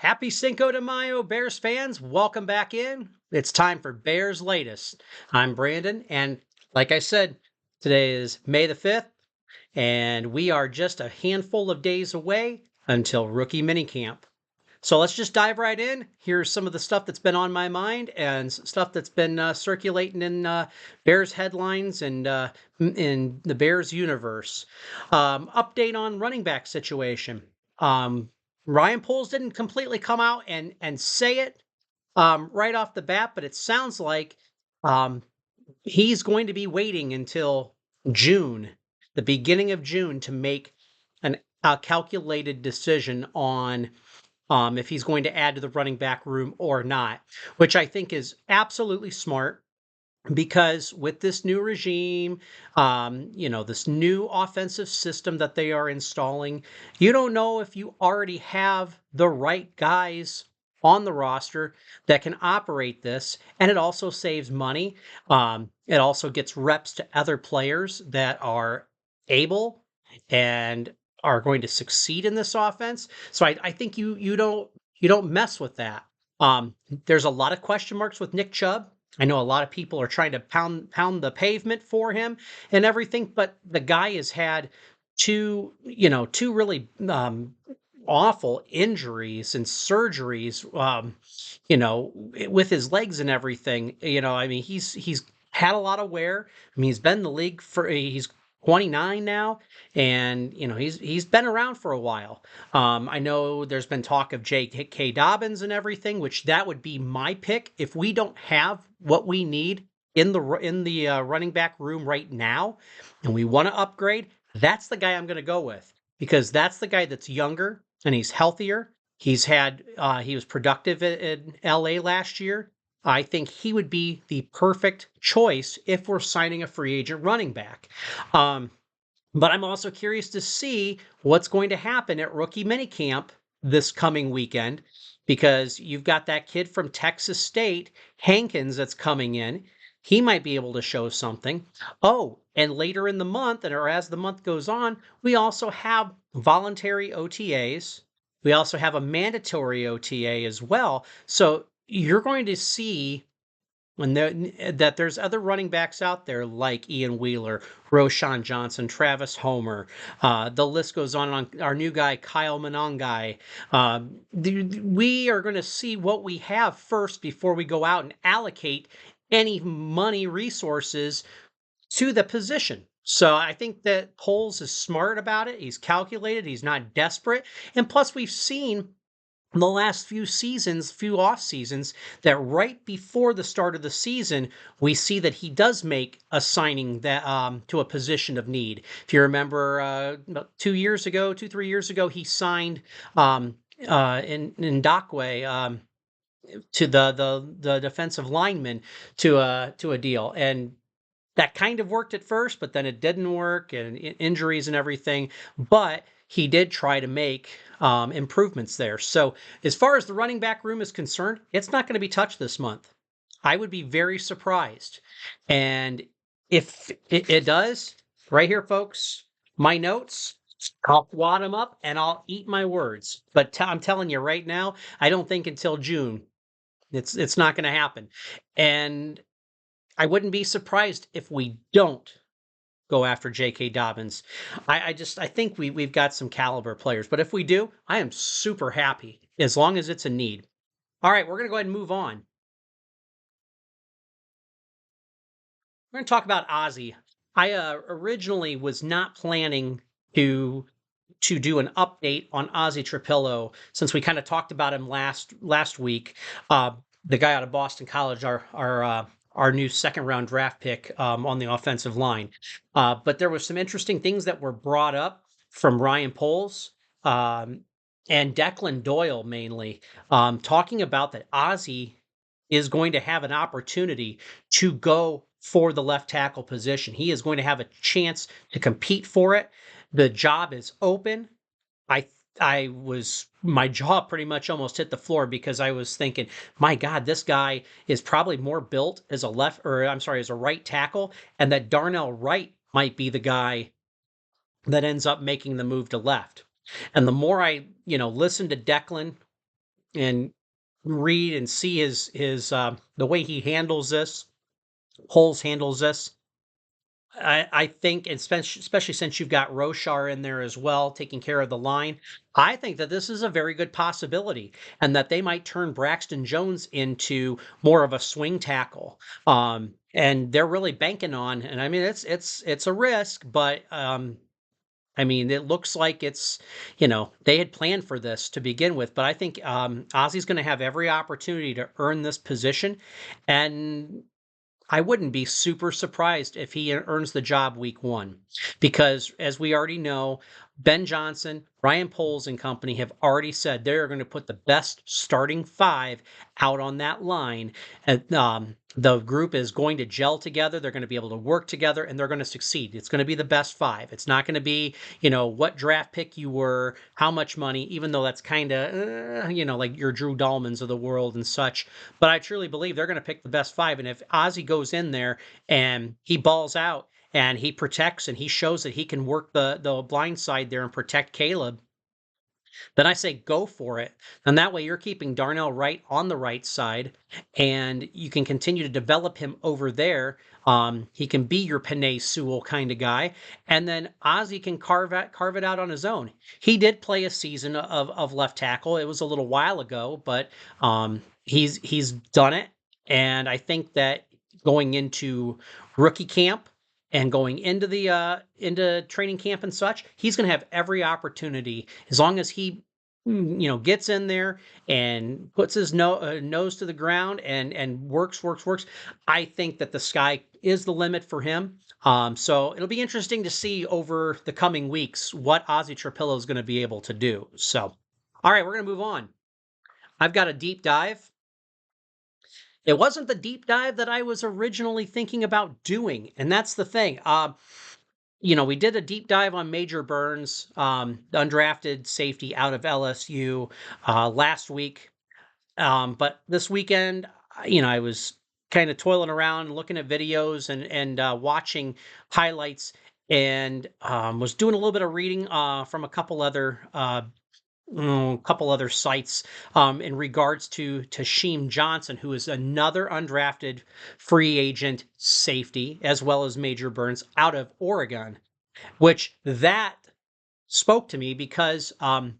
Happy Cinco de Mayo, Bears fans. Welcome back in. It's time for Bears Latest. I'm Brandon, and like I said, today is May the 5th, and we are just a handful of days away until rookie minicamp. So let's just dive right in. Here's some of the stuff that's been on my mind and stuff that's been circulating in Bears headlines and in the Bears universe. Update on running back situation. Um, Ryan Poles didn't completely come out and say it right off the bat, but it sounds like um, he's going to be waiting until June, the beginning of June, to make a calculated decision on if he's going to add to the running back room or not, which I think is absolutely smart because with this new regime, this new offensive system that they are installing, you don't know if you already have the right guys on the roster that can operate this, and it also saves money. It also gets reps to other players that are able and are going to succeed in this offense. So I think you don't mess with that. There's a lot of question marks with Nick Chubb. I know a lot of people are trying to pound the pavement for him and everything, but the guy has had two really awful injuries and surgeries, with his legs and everything. I mean, he's had a lot of wear. I mean, he's been in the league he's 29 now, and he's been around for a while. I know there's been talk of J.K. Dobbins and everything, which that would be my pick if we don't have what we need in the running back room right now, and we want to upgrade. That's the guy I'm going to go with because that's the guy that's younger and he's healthier. He was productive in L.A. last year. I think he would be the perfect choice if we're signing a free agent running back. Um, but I'm also curious to see what's going to happen at rookie minicamp this coming weekend because you've got that kid from Texas State, Hankins, that's coming in. He might be able to show something. Oh, and later in the month, or as the month goes on, we also have voluntary OTAs. We also have a mandatory OTA as well. So you're going to see that there's other running backs out there like Ian Wheeler, Roshan Johnson, Travis Homer. The list goes on our new guy, Kyle Monangai. We are going to see what we have first before we go out and allocate any money resources to the position. So I think that Poles is smart about it. He's calculated. He's not desperate. And plus, we've seen in the last few off seasons, that right before the start of the season, we see that he does make a signing that to a position of need. If you remember, about 3 years ago, he signed in Ndakwe to the defensive lineman to a deal, and that kind of worked at first, but then it didn't work and injuries and everything. But he did try to make improvements there. So as far as the running back room is concerned, it's not going to be touched this month. I would be very surprised. And if it does, right here, folks, my notes, I'll wad them up and I'll eat my words. But I'm telling you right now, I don't think until June it's not going to happen. And I wouldn't be surprised if we don't go after J.K. Dobbins. I think we've got some caliber players, but if we do, I am super happy as long as it's a need. All right, we're going to go ahead and move on. We're going to talk about Ozzy. I originally was not planning to do an update on Ozzy Trapillo since we kind of talked about him last week. The guy out of Boston College, our new second round draft pick on the offensive line. But there were some interesting things that were brought up from Ryan Poles and Declan Doyle mainly, talking about that Ozzy is going to have an opportunity to go for the left tackle position. He is going to have a chance to compete for it. The job is open. I my jaw pretty much almost hit the floor because I was thinking, my God, this guy is probably more built as as a right tackle, and that Darnell Wright might be the guy that ends up making the move to left. And the more I, listen to Declan and read and see his the way he handles this, Poles handles this. I think, especially since you've got Roshar in there as well, taking care of the line, I think that this is a very good possibility, and that they might turn Braxton Jones into more of a swing tackle. And they're really banking on, and I mean it's a risk, but I mean, it looks like they had planned for this to begin with, but I think Ozzy's going to have every opportunity to earn this position, and I wouldn't be super surprised if he earns the job week one, because as we already know, Ben Johnson, Ryan Poles and company have already said they're going to put the best starting five out on that line. And, the group is going to gel together. They're going to be able to work together, and they're going to succeed. It's going to be the best five. It's not going to be, what draft pick you were, how much money, even though that's kind of, like your Drew Dahlmans of the world and such. But I truly believe they're going to pick the best five. And if Ozzy goes in there and he balls out and he protects and he shows that he can work the blind side there and protect Caleb, then I say go for it. And that way you're keeping Darnell Wright on the right side, and you can continue to develop him over there. He can be your Penei Sewell kind of guy, and then Ozzy can carve it out on his own. He did play a season of left tackle. It was a little while ago, but he's done it, and I think that going into rookie camp and going into the into training camp and such, he's going to have every opportunity as long as he gets in there and puts his nose to the ground and works. I think that the sky is the limit for him. So it'll be interesting to see over the coming weeks what Ozzy Trapillo is going to be able to do. So, all right, we're going to move on. I've got a deep dive. It wasn't the deep dive that I was originally thinking about doing, and that's the thing. We did a deep dive on Major Burns, the undrafted safety out of LSU, last week. But this weekend, I was kind of toiling around, looking at videos and watching highlights, and was doing a little bit of reading from a couple other sites in regards to Tasheem Johnson, who is another undrafted free agent safety, as well as Major Burns out of Oregon, which that spoke to me because I'm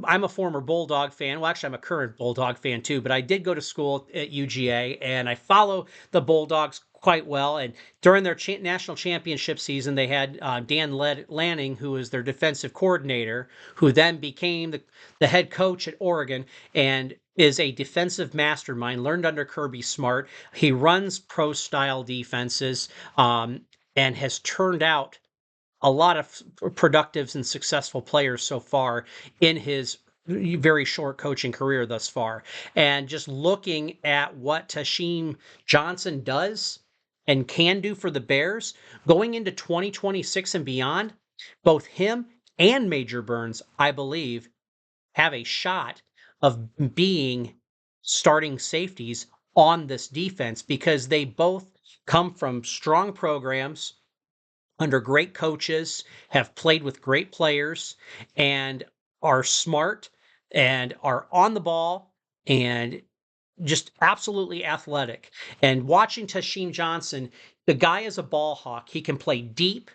a former Bulldog fan. Well, actually, I'm a current Bulldog fan too, but I did go to school at UGA, and I follow the Bulldogs quite well. And during their national championship season, they had Dan Lanning, who was their defensive coordinator, who then became the head coach at Oregon and is a defensive mastermind, learned under Kirby Smart. He runs pro-style defenses and has turned out a lot of productive and successful players so far in his very short coaching career thus far. And just looking at what Tasheem Johnson does and can do for the Bears going into 2026 and beyond, both him and Major Burns, I believe, have a shot of being starting safeties on this defense because they both come from strong programs under great coaches, have played with great players, and are smart and are on the ball and just absolutely athletic. And watching Tasheem Johnson, the guy is a ball hawk. He can play deep.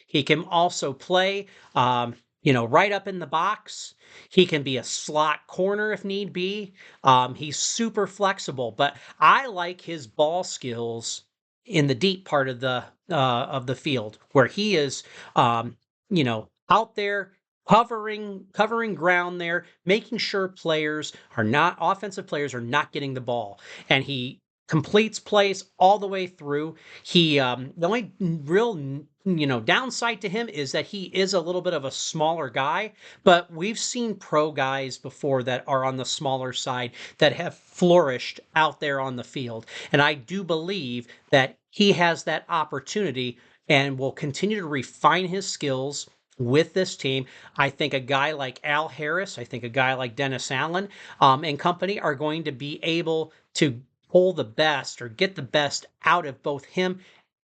He can also play, right up in the box. He can be a slot corner if need be. He's super flexible, but I like his ball skills in the deep part of the field where he is, out there covering ground there, making sure offensive players are not getting the ball, and he completes plays all the way through. The only real downside to him is that he is a little bit of a smaller guy, but we've seen pro guys before that are on the smaller side that have flourished out there on the field. And I do believe that he has that opportunity and will continue to refine his skills with this team. I think a guy like Al Harris, I think a guy like Dennis Allen and company are going to be able to pull the best or get the best out of both him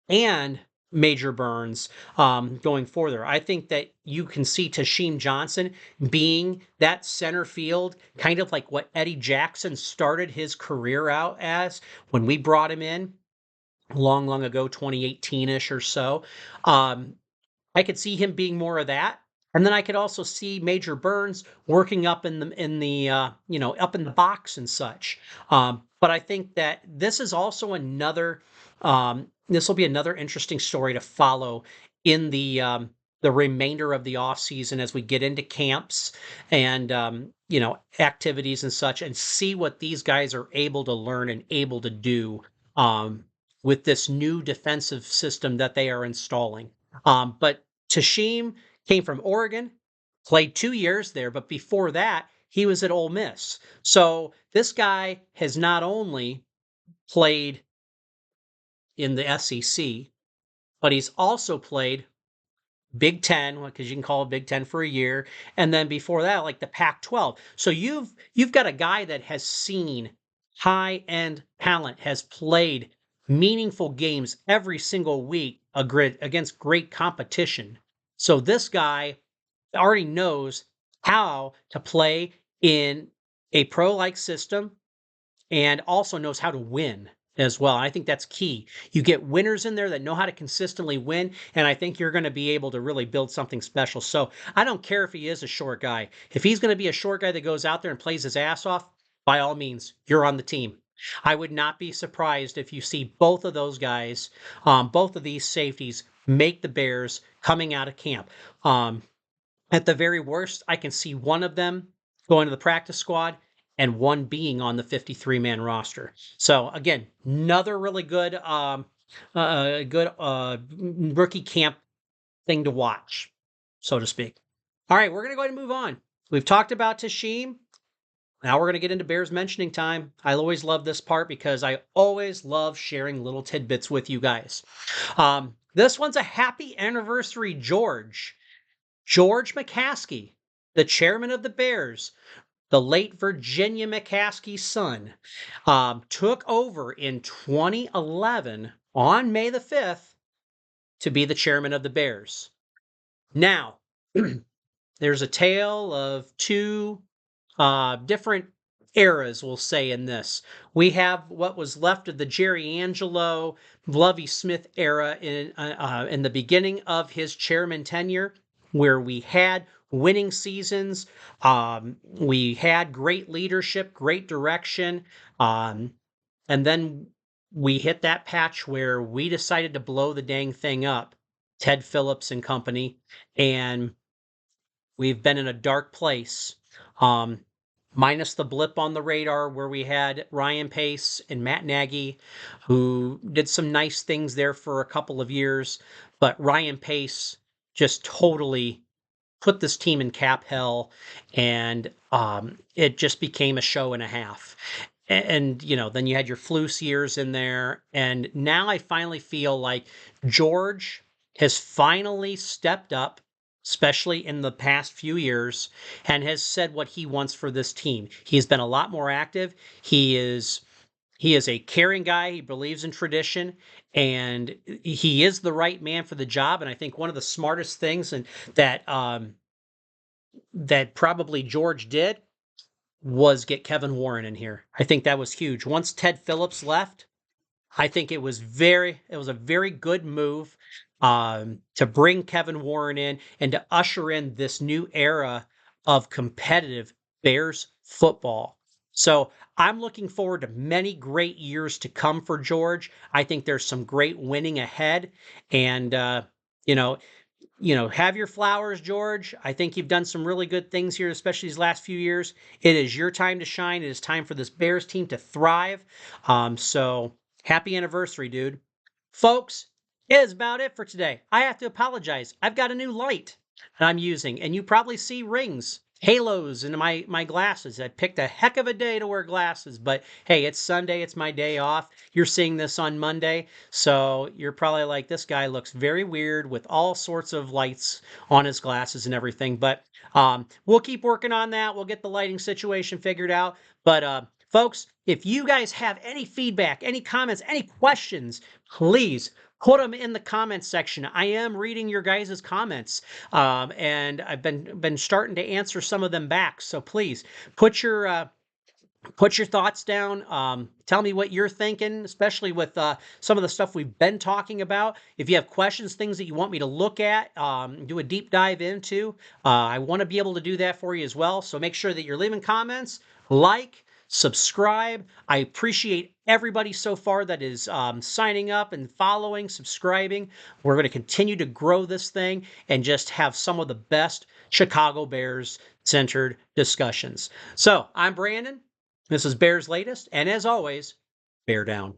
and Major Burns going further. I think that you can see Tasheem Johnson being that center field, kind of like what Eddie Jackson started his career out as when we brought him in long, long ago, 2018-ish or so. Um, I could see him being more of that. And then I could also see Major Burns working up in the up in the box and such. But I think that this is also this will be another interesting story to follow in the remainder of the offseason as we get into camps and activities and such, and see what these guys are able to learn and able to do um, with this new defensive system that they are installing. But Tashim came from Oregon, played 2 years there, but before that, he was at Ole Miss. So this guy has not only played in the SEC, but he's also played Big Ten, because you can call it Big Ten for a year, and then before that, like the Pac-12. So you've got a guy that has seen high-end talent, has played meaningful games every single week against great competition. So this guy already knows how to play in a pro-like system and also knows how to win as well. I think that's key. You get winners in there that know how to consistently win, and I think you're going to be able to really build something special. So I don't care if he is a short guy. If he's going to be a short guy that goes out there and plays his ass off, by all means, you're on the team. I would not be surprised if you see both of those guys, both of these safeties, make the Bears coming out of camp. At the very worst, I can see one of them going to the practice squad and one being on the 53-man roster. So again, another really good rookie camp thing to watch, so to speak. All right, we're going to go ahead and move on. We've talked about Tasheem. Now we're going to get into Bears mentioning time. I always love this part because I always love sharing little tidbits with you guys. This one's a happy anniversary, George. George McCaskey, the chairman of the Bears, the late Virginia McCaskey's son, took over in 2011 on May the 5th to be the chairman of the Bears. Now, there's a tale of two different eras, we'll say, in this. We have what was left of the Jerry Angelo, Lovie Smith era in the beginning of his chairman tenure, where we had winning seasons, we had great leadership, great direction, and then we hit that patch where we decided to blow the dang thing up, Ted Phillips and company, and we've been in a dark place. Um, Minus the blip on the radar where we had Ryan Pace and Matt Nagy, who did some nice things there for a couple of years. But Ryan Pace just totally put this team in cap hell, and it just became a show and a half. And then you had your Flus years in there, and now I finally feel like George has finally stepped up, especially in the past few years, and has said what he wants for this team. He's been a lot more active. He is a caring guy. He believes in tradition, and he is the right man for the job. And I think one of the smartest things and that probably George did was get Kevin Warren in here. I think that was huge. Once Ted Phillips left, I think it was a very good move to bring Kevin Warren in and to usher in this new era of competitive Bears football. So I'm looking forward to many great years to come for George. I think there's some great winning ahead, and you know, have your flowers, George. I think you've done some really good things here, especially these last few years. It is your time to shine. It is time for this Bears team to thrive. So happy anniversary, dude. Folks, it is about it for today. I have to apologize. I've got a new light that I'm using, and you probably see rings, halos in my glasses. I picked a heck of a day to wear glasses, but hey, it's Sunday. It's my day off. You're seeing this on Monday, so you're probably like, this guy looks very weird with all sorts of lights on his glasses and everything, but we'll keep working on that. We'll get the lighting situation figured out, but folks, if you guys have any feedback, any comments, any questions, please put them in the comments section. I am reading your guys' comments, and I've been starting to answer some of them back. So please put your put your thoughts down. Tell me what you're thinking, especially with some of the stuff we've been talking about. If you have questions, things that you want me to look at, do a deep dive into, I want to be able to do that for you as well. So make sure that you're leaving comments, like, subscribe. I appreciate everybody so far that is signing up and following, subscribing. We're going to continue to grow this thing and just have some of the best Chicago Bears centered discussions. So I'm Brandon. This is Bears Latest, and as always, bear down.